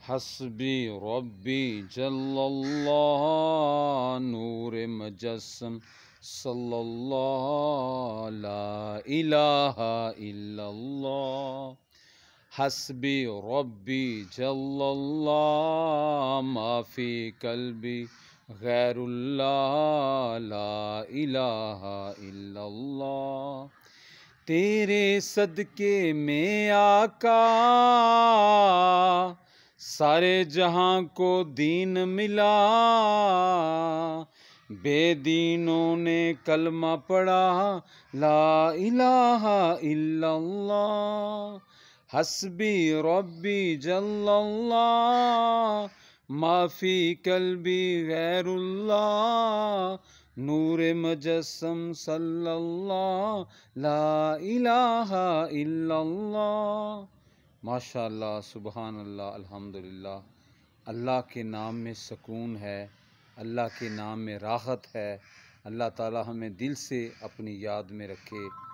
हस्बी रब्बी जल्लल्लाह नूर मुजस्सम सल्लल्लाह ला इलाहा इल्लल्लाह। हस्बी रब्बी जल्लल्लाह माफ़ी कल्बी गैरुल्लाह ला इलाहा इल्लल्लाह। तेरे सदके में आका सारे जहां को दीन मिला। बेदीनों ने कलमा पढ़ा ला इलाहा इल्लल्लाह। हस्बी रब्बी जल्लल्लाह माफ़ी कल्बी गैरुल्लाह नूर मुजस्सम सल्लल्लाह ला इलाहा इल्लल्लाह। माशाअल्लाह, सुबहान अल्लाह, अल्हम्दुलिल्लाह। अल्लाह के नाम में सुकून है, अल्लाह के नाम में राहत है। अल्लाह ताला हमें दिल से अपनी याद में रखे।